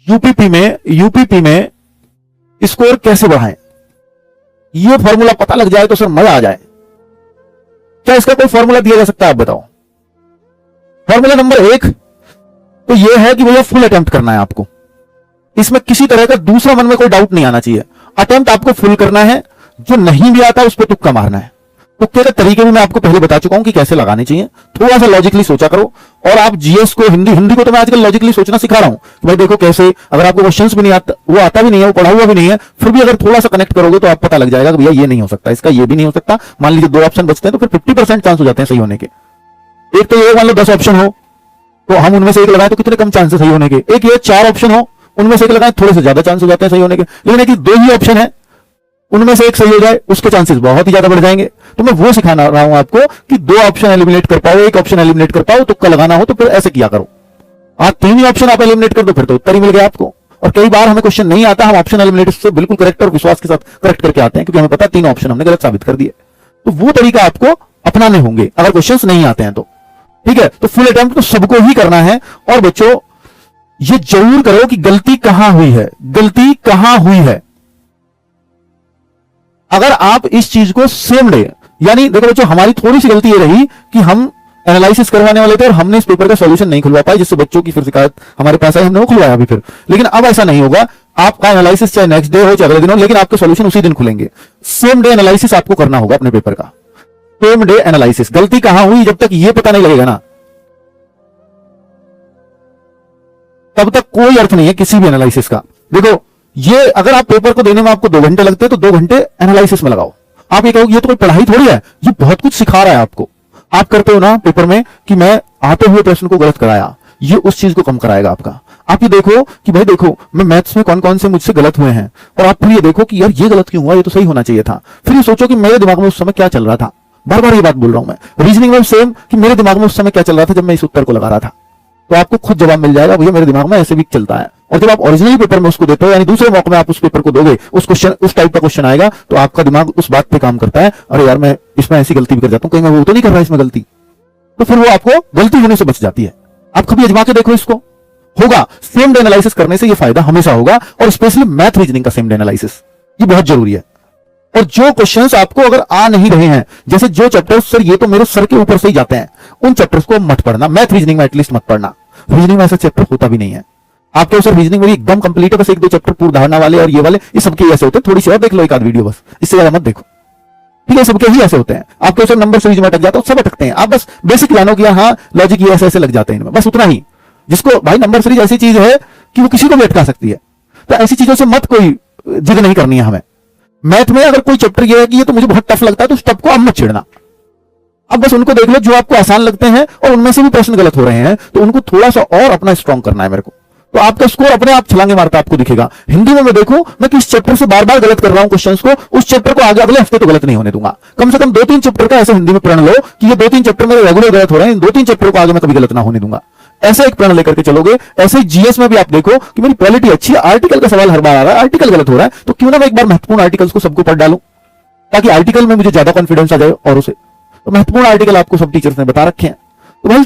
UPP में score कैसे बढ़ाएं, ये फॉर्मूला पता लग जाए तो सर मजा आ जाए। क्या इसका कोई फॉर्मूला दिया जा सकता है, आप बताओ। फॉर्मूला नंबर 1 तो ये है कि भैया फुल अटेम्प्ट करना है आपको, इसमें किसी तरह का दूसरा मन में कोई डाउट नहीं आना चाहिए। अटेम्प्ट आपको फुल करना है, जो नहीं भी आता उस पर तुक्का मारना है। तुक्के के तरीके भी मैं आपको पहले बता चुका हूं कि कैसे लगाने चाहिए। थोड़ा सा लॉजिकली सोचा करो। और आप जीएस को हिंदी को तो मैं आजकल लॉजिकली सोचना सिखा रहा हूं कि भाई देखो कैसे, अगर आपको क्वेश्चंस भी नहीं आता, वो आता भी नहीं है, वो पढ़ा हुआ भी नहीं है, फिर भी अगर थोड़ा सा कनेक्ट करोगे तो आप पता लग जाएगा कि भैया ये नहीं हो सकता, इसका ये भी नहीं हो सकता। मान लीजिए 2 ऑप्शन बचते हैं तो फिर 50% चांस हो जाते हैं सही होने के। एक तो ये मान लो 10 ऑप्शन हो तो हम उनमें से एक लगाए तो कितने कम चांस है सही होने के। एक ये 4 ऑप्शन हो, उनमें से एक लगाए थोड़े से ज्यादा चांस हो जाते हैं सही होने के। लेकिन एक 2 ही ऑप्शन है, उनमें से एक सही हो जाए, उसके चांसेस बहुत ही ज्यादा बढ़ जाएंगे। तो मैं वो सिखाना रहा हूं आपको कि 2 ऑप्शन एलिमिनेट कर पाओ, एक ऑप्शन एलिमिनेट कर पाओ, तुक्का लगाना हो तो फिर ऐसे किया करो। आप 3 ही ऑप्शन आप एलिमिनेट कर दो, फिर तो उत्तर ही मिल गया आपको। और कई बार हमें क्वेश्चन नहीं आता, हम ऑप्शन एलिमिनेट से बिल्कुल करेक्ट और विश्वास के साथ करेक्ट करके आते हैं, क्योंकि हमें पता 3 ऑप्शन हमने गलत साबित कर दिए। तो वो तरीका आपको अपनाने होंगे अगर क्वेश्चंस नहीं आते हैं तो। ठीक है, तो फुल अटेम्प्ट तो सबको ही करना है। और बच्चों ये जरूर करो कि गलती कहां हुई है, गलती कहां हुई है। अगर आप इस चीज को सेम डे, यानी देखो बच्चों हमारी थोड़ी सी गलती ये रही कि हम एनालिसिस करवाने वाले थे और हमने इस पेपर का सॉल्यूशन नहीं खुलवा पाए, जिससे बच्चों की फिर शिकायत हमारे पास आई, हमने वो खुलवाया अभी फिर। लेकिन अब ऐसा नहीं होगा, आपका एनालिसिस चाहे नेक्स्ट डे हो चाहे अगले दिन हो, लेकिन आपके सॉल्यूशन उसी दिन खुलेंगे। सेम डे एनालिसिस आपको करना होगा अपने पेपर का, सेम डे एनालिसिस। गलती कहां हुई जब तक ये पता नहीं लगेगा ना, तब तक कोई अर्थ नहीं है किसी भी एनालिसिस का। देखो ये अगर आप पेपर को देने में आपको 2 घंटे लगते हैं तो 2 घंटे एनालिसिस में लगाओ। आप ये कहोगे ये तो कोई पढ़ाई थोड़ी है, ये बहुत कुछ सिखा रहा है आपको। आप करते हो ना पेपर में कि मैं आते हुए प्रश्न को गलत कराया, ये उस चीज को कम कराएगा आपका। आप ये देखो कि भाई देखो मैं मैथ्स में कौन कौन से मुझसे गलत हुए हैं, और आप फिर ये देखो कि यार ये गलत क्यों हुआ, ये तो सही होना चाहिए था। फिर ये सोचो कि मेरे दिमाग में उस समय क्या चल रहा था। बार बार ये बात बोल रहा हूं मैं, रीजनिंग में सेम कि मेरे दिमाग में उस समय क्या चल रहा था जब मैं इस उत्तर को लगा रहा था। तो आपको खुद जवाब मिल जाएगा, भैया मेरे दिमाग में ऐसे भी चलता है। और जब आप ओरिजिनल पेपर में उसको देते हो, यानी दूसरे मौके में आप उस पेपर को दोगे, उस क्वेश्चन उस टाइप का क्वेश्चन आएगा, तो आपका दिमाग उस बात पे काम करता है, अरे यार मैं इसमें ऐसी गलती भी कर जाता हूं, कहीं मैं वो तो नहीं कर रहा इसमें गलती। तो फिर वो आपको गलती होने से बच जाती है। आप कभी आजमा के देखो, इसको होगा। सेम डे एनालिसिस करने से ये फायदा हमेशा होगा, और स्पेशली मैथ रीजनिंग का सेम डे एनालिसिस ये बहुत जरूरी है। और जो क्वेश्चंस आपको अगर आ नहीं रहे हैं, जैसे जो चैप्टर्स सर ये तो मेरे सर के ऊपर से ही जाते हैं, उन चैप्टर्स को मत पढ़ना। मैथ रीजनिंग में एटलीस्ट मत पढ़ना। रीजनिंग में ऐसा चैप्टर होता भी नहीं है। आपके सर रीजनिंग में एकदम कंप्लीट है, बस 1-2 चैप्टर पूर्ण धारणा वाले और ये वाले, ये सबके ऐसे होते हैं। थोड़ी सी और देख लो, एक आध वीडियो बस, इससे ज्यादा मत देखो। ठीक है, सबके ही ऐसे होते हैं। आपके सर नंबर सीरीज में अटक जाता है, सब अटकते हैं। आप बस बेसिक जानो कि हाँ लॉजिक ये ऐसे ऐसे लग जाते हैं इनमें, बस उतना ही। जिसको भाई नंबर सीरीज ऐसी चीज है कि वो किसी को भी अटका सकती है, तो ऐसी चीजों से मत कोई जिद नहीं करनी है हमें। मैथ में अगर कोई चैप्टर ये है कि ये तो मुझे बहुत टफ लगता है, तो उस टफ को आप मत छेड़ना। अब बस उनको देख लो जो आपको आसान लगते हैं, और उनमें से भी प्रश्न गलत हो रहे हैं, तो उनको थोड़ा सा और अपना स्ट्रॉन्ग करना है मेरे को। तो आपका स्कोर अपने आप छलांगे मारता आपको दिखेगा। हिंदी में मैं देखूं मैं किस चैप्टर से बार बार गलत कर रहा हूं क्वेश्चंस को, उस चैप्टर को आगे अगले हफ्ते तो गलत नहीं होने दूंगा। कम से कम 2-3 चैप्टर का ऐसे हिंदी में प्रण लो कि ये 2-3 चैप्टर मेरे रेगुलर गलत हो रहे हैं, 2-3 चैप्टर को आगे मैं कभी गलत ना होने दूंगा। ऐसे एक प्रण लेकर के चलोगे। ऐसे ही जीएस में भी आप देखो कि मेरी क्वालिटी अच्छी है, आर्टिकल का सवाल हर बार आ रहा है, आर्टिकल गलत हो रहा है, तो क्यों ना मैं एक बार महत्वपूर्ण आर्टिकल्स को सबको पढ़ डालूं, ताकि आर्टिकल में मुझे ज्यादा कॉन्फिडेंस आ जाए। और उसे तो महत्वपूर्ण आर्टिकल आपको सब टीचर्स ने बता रखे हैं। तो भाई